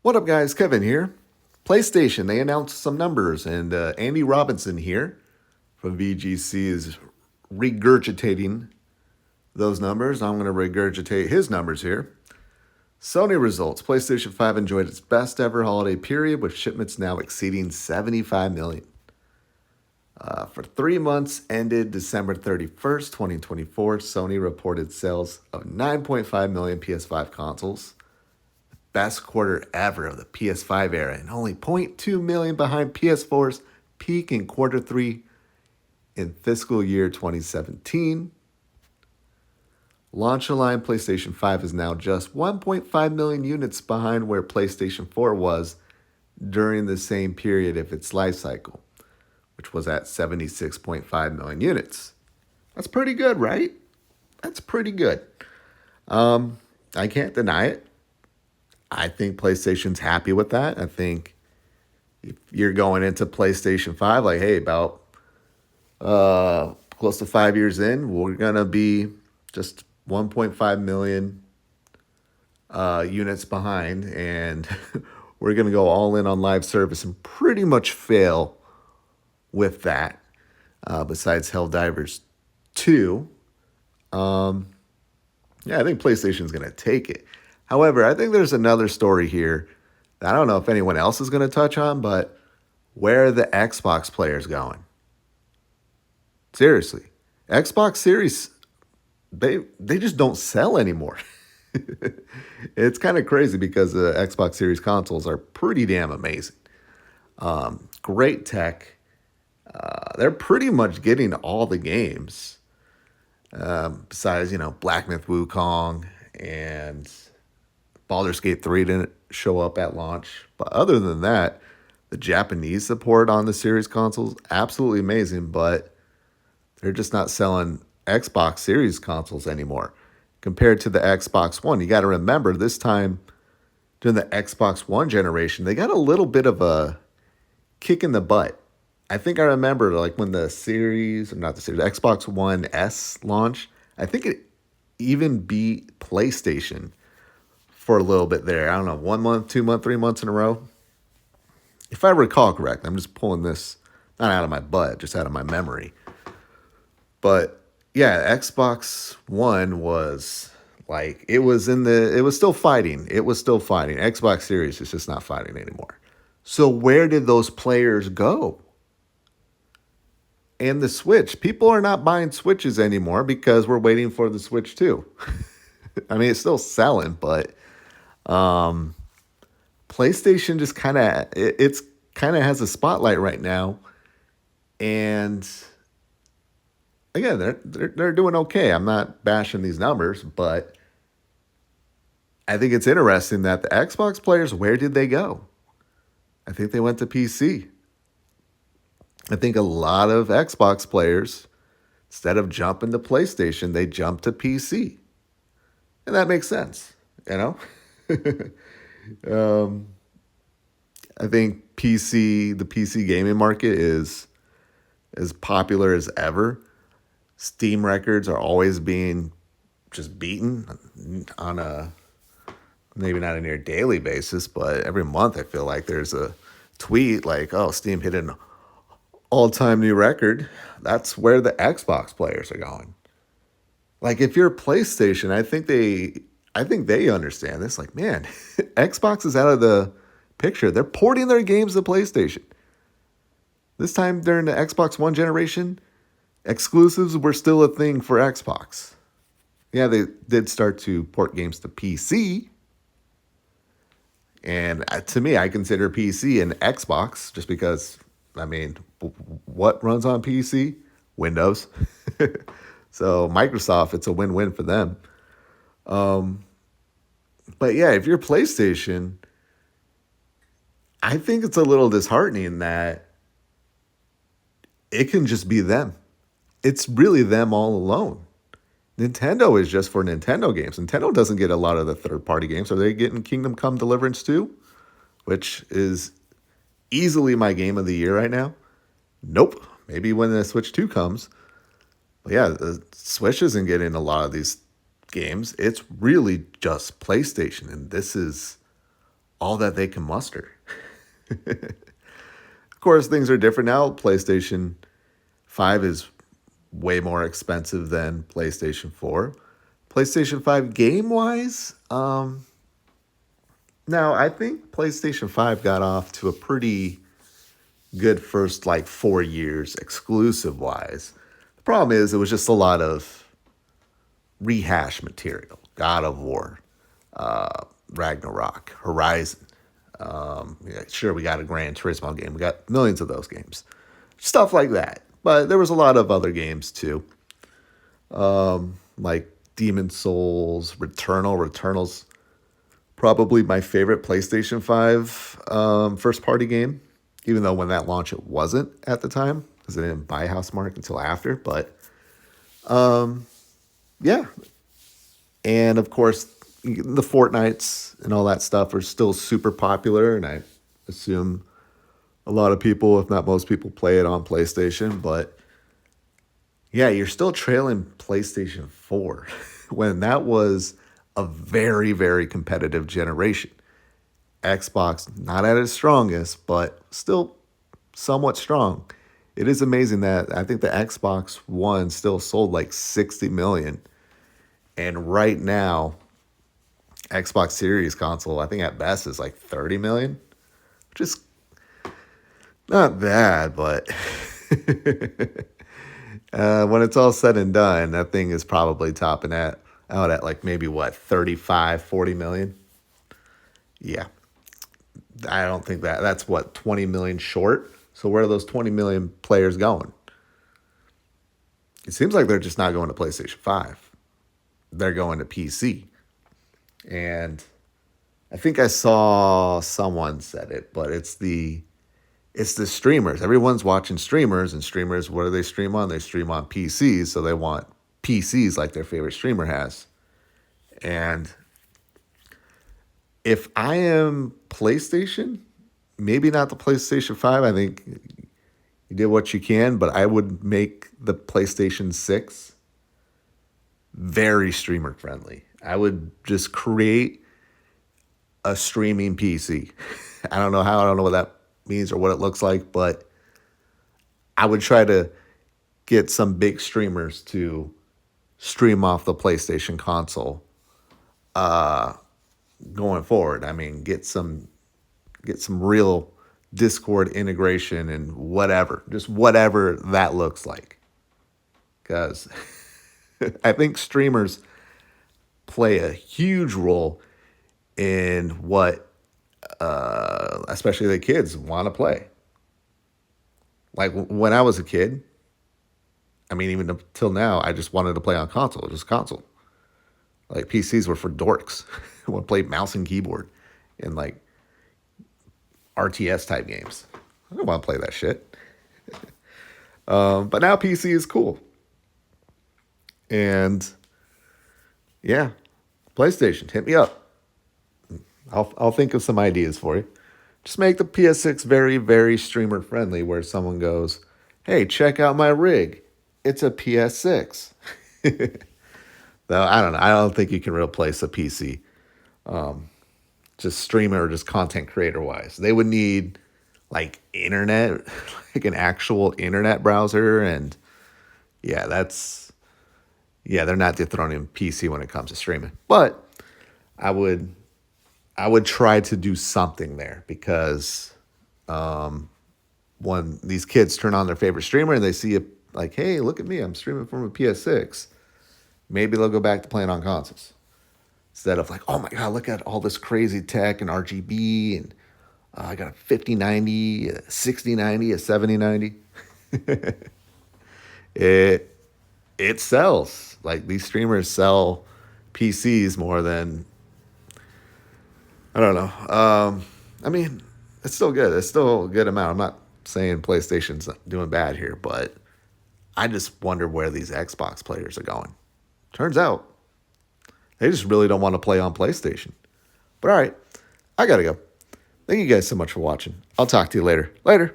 What up, guys? Kevin here. PlayStation, they announced some numbers, and Andy Robinson here from VGC is regurgitating those numbers. I'm going to regurgitate his numbers here. Sony results. PlayStation 5 enjoyed its best ever holiday period with shipments now exceeding 75 million. For 3 months ended December 31st, 2024, Sony reported sales of 9.5 million PS5 consoles, best quarter ever of the PS5 era, and only zero point 0.2 million behind PS4's peak in quarter three in fiscal year 2017. Launch line PlayStation 5 is now just 1.5 million units behind where PlayStation 4 was during the same period of its life cycle, which was at 76.5 million units. That's pretty good, right? That's pretty good. I can't deny it. I think PlayStation's happy with that. I think if you're going into PlayStation 5, like, hey, about close to 5 years in, we're going to be just 1.5 million units behind, and we're going to go all in on live service and pretty much fail with that, besides Helldivers 2. Yeah, I think PlayStation's going to take it. However, I think there's another story here that I don't know if anyone else is going to touch on, but where are the Xbox players going? Seriously. Xbox Series, they just don't sell anymore. It's kind of crazy because the Xbox Series consoles are pretty damn amazing. Great tech. They're pretty much getting all the games, besides, Black Myth Wukong and Baldur's Gate 3 didn't show up at launch. But other than that, the Japanese support on the Series consoles, absolutely amazing, but they're just not selling Xbox Series consoles anymore compared to the Xbox One. You got to remember, this time during the Xbox One generation, they got a little bit of a kick in the butt. I think I remember, like, when the Series, or not the Series, Xbox One S launched, I think it even beat PlayStation for a little bit there. I don't know, 1 month, 2 month, 3 months in a row. If I recall correct, I'm just pulling this not out of my butt, just out of my memory. But yeah, Xbox One was like, it was still fighting. It was still fighting. Xbox Series is just not fighting anymore. So where did those players go? And the Switch, people are not buying Switches anymore because we're waiting for the Switch 2. I mean, it's still selling, but PlayStation just it's kind of has a spotlight right now, and again, they're doing okay. I'm not bashing these numbers, but I think it's interesting that the Xbox players, where did they go? I think they went to PC. I think a lot of Xbox players, instead of jumping to PlayStation, they jumped to PC, and that makes sense, you know. I think the PC gaming market is as popular as ever. Steam records are always being just beaten on a, maybe not a near daily basis, but every month I feel like there's a tweet like, oh, Steam hit an all-time new record. That's where the Xbox players are going. Like, if you're PlayStation, I think they understand this. Like, man, Xbox is out of the picture. They're porting their games to PlayStation. This time during the Xbox One generation, exclusives were still a thing for Xbox. Yeah, they did start to port games to PC. And to me, I consider PC an Xbox just because, I mean, what runs on PC? Windows. So Microsoft, it's a win-win for them. But yeah, if you're PlayStation, I think it's a little disheartening that it can just be them. It's really them all alone. Nintendo is just for Nintendo games. Nintendo doesn't get a lot of the third-party games. Are they getting Kingdom Come Deliverance 2? Which is easily my game of the year right now. Nope. Maybe when the Switch 2 comes. But yeah, the Switch isn't getting a lot of these games. It's really just PlayStation. And this is all that they can muster. Of course, things are different now. PlayStation 5 is way more expensive than PlayStation 4. PlayStation 5 game wise, now I think PlayStation 5 got off to a pretty good first like 4 years exclusive wise. The problem is it was just a lot of rehash material. God of War, Ragnarok, Horizon. Yeah, sure, we got a Gran Turismo game. We got millions of those games. Stuff like that. But there was a lot of other games too. Like Demon Souls, Returnal. Returnal's probably my favorite PlayStation 5 first party game. Even though when that launched it wasn't at the time. Because it didn't buy Housemarque until after. But yeah. And of course, the Fortnites and all that stuff are still super popular, and I assume a lot of people, if not most people, play it on PlayStation. But yeah, you're still trailing PlayStation 4 when that was a very, very competitive generation. Xbox, not at its strongest, but still somewhat strong. It is amazing that I think the Xbox One still sold like 60 million. And right now, Xbox Series console, I think at best is like 30 million, which is not bad, but when it's all said and done, that thing is probably topping out at like maybe what, 35, 40 million? Yeah. I don't think that's what, 20 million short. So where are those 20 million players going? It seems like they're just not going to PlayStation 5. They're going to PC. And I think I saw someone said it, but it's the streamers. Everyone's watching streamers, and streamers, what do they stream on? They stream on PCs, so they want PCs like their favorite streamer has. And if I am PlayStation, maybe not the PlayStation 5, I think you did what you can, but I would make the PlayStation 6 very streamer friendly. I would just create a streaming PC. I don't know how, I don't know what that means or what it looks like, but I would try to get some big streamers to stream off the PlayStation console going forward. I mean, get some real Discord integration and whatever, just whatever that looks like. Because I think streamers play a huge role in what, especially the kids, want to play. Like when I was a kid, I mean, even until now, I just wanted to play on console, just console. Like PCs were for dorks who want to play mouse and keyboard and like RTS type games. I don't want to play that shit. But now PC is cool. And yeah, PlayStation, hit me up. I'll think of some ideas for you. Just make the PS6 very, very streamer friendly where someone goes, hey, check out my rig. It's a PS6. Though I don't know. I don't think you can replace a PC. Just streamer or just content creator wise. They would need like internet, like an actual internet browser. And yeah, they're not dethroning PC when it comes to streaming. But I would try to do something there because when these kids turn on their favorite streamer and they see it like, hey, look at me, I'm streaming from a PS6, maybe they'll go back to playing on consoles. Instead of like, oh my God, look at all this crazy tech and RGB and I got a 5090, a 6090, a 7090. It sells. Like these streamers sell PCs more than, I don't know. I mean, it's still good. It's still a good amount. I'm not saying PlayStation's doing bad here, but I just wonder where these Xbox players are going. Turns out they just really don't want to play on PlayStation. But all right, I gotta go. Thank you guys so much for watching. I'll talk to you later. Later.